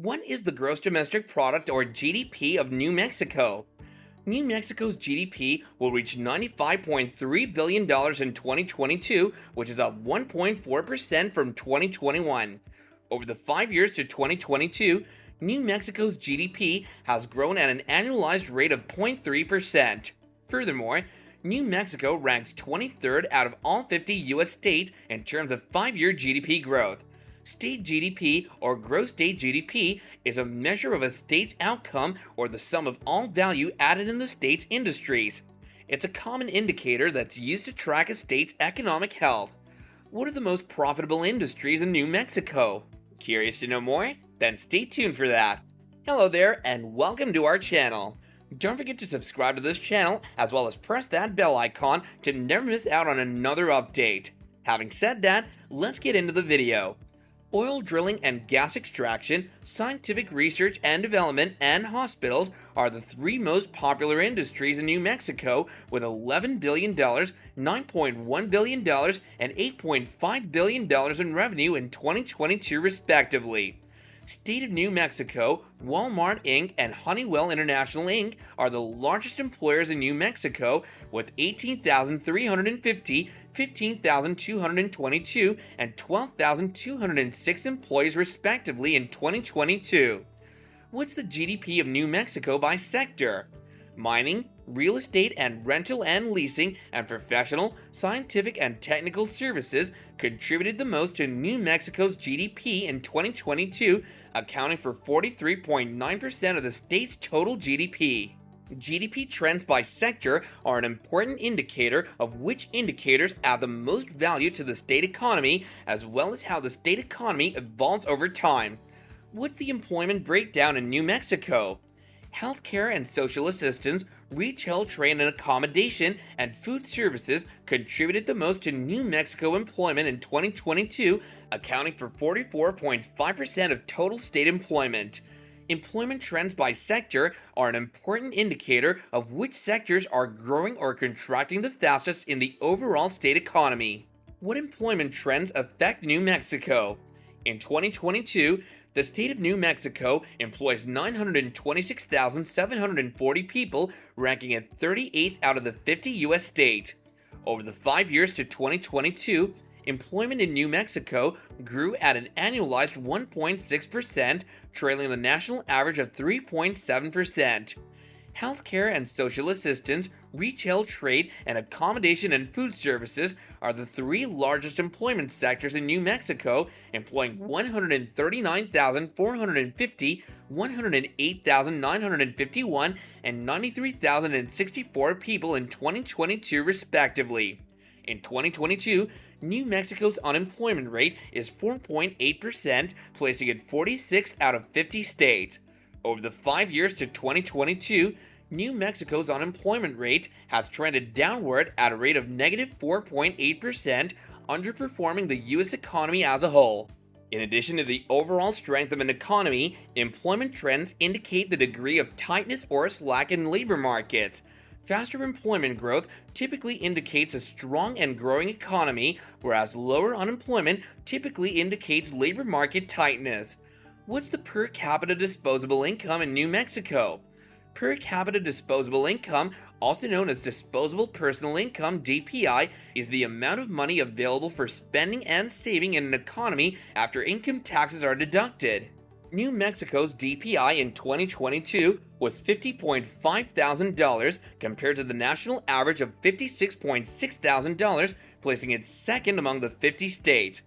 What is the gross domestic product or GDP of New Mexico? New Mexico's GDP will reach $95.3 billion in 2022, which is up 1.4% from 2021. Over the 5 years to 2022, New Mexico's GDP has grown at an annualized rate of 0.3%. Furthermore, New Mexico ranks 23rd out of all 50 U.S. states in terms of 5-year GDP growth. State GDP, or gross state GDP, is a measure of a state's outcome or the sum of all value added in the state's industries. It's a common indicator that's used to track a state's economic health. What are the most profitable industries in New Mexico? Curious to know more? Then stay tuned for that. Hello there, and welcome to our channel. Don't forget to subscribe to this channel, as well as press that bell icon to never miss out on another update. Having said that, let's get into the video. Oil drilling and gas extraction, scientific research and development, and hospitals are the three most popular industries in New Mexico, with $11 billion, $9.1 billion, and $8.5 billion in revenue in 2022 respectively. State of New Mexico, Walmart Inc., and Honeywell International Inc. are the largest employers in New Mexico, with 18,350, 15,222, and 12,206 employees respectively in 2022. What's the GDP of New Mexico by sector? Mining, real estate and rental and leasing, and professional, scientific, and technical services contributed the most to New Mexico's GDP in 2022, accounting for 43.9% of the state's total GDP. GDP trends by sector are an important indicator of which indicators add the most value to the state economy, as well as how the state economy evolves over time. What's the employment breakdown in New Mexico? Healthcare and social assistance, retail, trade and accommodation, and food services contributed the most to New Mexico employment in 2022, accounting for 44.5% of total state employment. Employment trends by sector are an important indicator of which sectors are growing or contracting the fastest in the overall state economy. What employment trends affect New Mexico? In 2022, the state of New Mexico employs 926,740 people, ranking at 38th out of the 50 U.S. states. Over the 5 years to 2022, employment in New Mexico grew at an annualized 1.6%, trailing the national average of 3.7%. Healthcare and social assistance, retail, trade, and accommodation and food services are the three largest employment sectors in New Mexico, employing 139,450, 108,951, and 93,064 people in 2022 respectively. In 2022, New Mexico's unemployment rate is 4.8%, placing it 46th out of 50 states. Over the 5 years to 2022, New Mexico's unemployment rate has trended downward at a rate of negative 4.8%, underperforming the U.S. economy as a whole. In addition to the overall strength of an economy, employment trends indicate the degree of tightness or slack in labor markets. Faster employment growth typically indicates a strong and growing economy, whereas lower unemployment typically indicates labor market tightness. What's the per capita disposable income in New Mexico? Per capita disposable income, also known as disposable personal income (DPI), is the amount of money available for spending and saving in an economy after income taxes are deducted. New Mexico's DPI in 2022 was $50.5 thousand compared to the national average of $56.6 thousand, placing it second among the 50 states.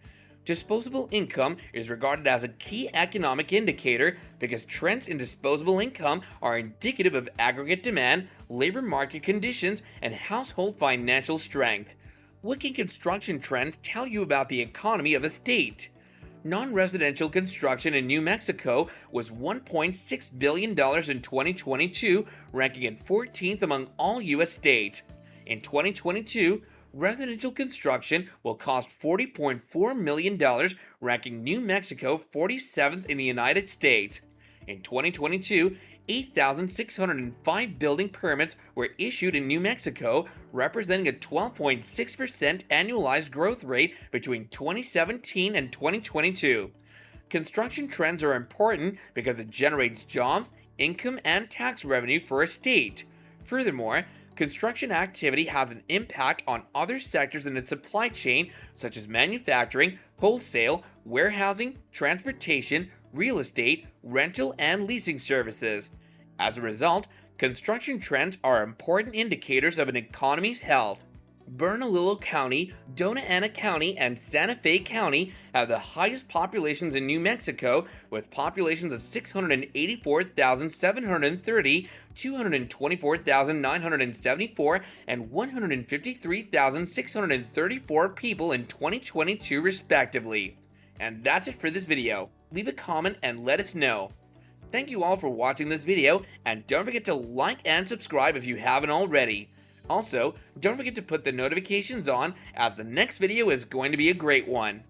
Disposable income is regarded as a key economic indicator because trends in disposable income are indicative of aggregate demand, labor market conditions, and household financial strength. What can construction trends tell you about the economy of a state? Non-residential construction in New Mexico was $1.6 billion in 2022, ranking at 14th among all U.S. states. In 2022, residential construction will cost $40.4 million, ranking New Mexico 47th in the United States. In 2022, 8,605 building permits were issued in New Mexico, representing a 12.6% annualized growth rate between 2017 and 2022. Construction trends are important because it generates jobs, income, and tax revenue for a state. Furthermore, construction activity has an impact on other sectors in its supply chain, such as manufacturing, wholesale, warehousing, transportation, real estate, rental, and leasing services. As a result, construction trends are important indicators of an economy's health. Bernalillo County, Dona Ana County, and Santa Fe County have the highest populations in New Mexico, with populations of 684,730, 224,974, and 153,634 people in 2022 respectively. And that's it for this video. Leave a comment and let us know. Thank you all for watching this video, and don't forget to like and subscribe if you haven't already. Also, don't forget to put the notifications on, as the next video is going to be a great one.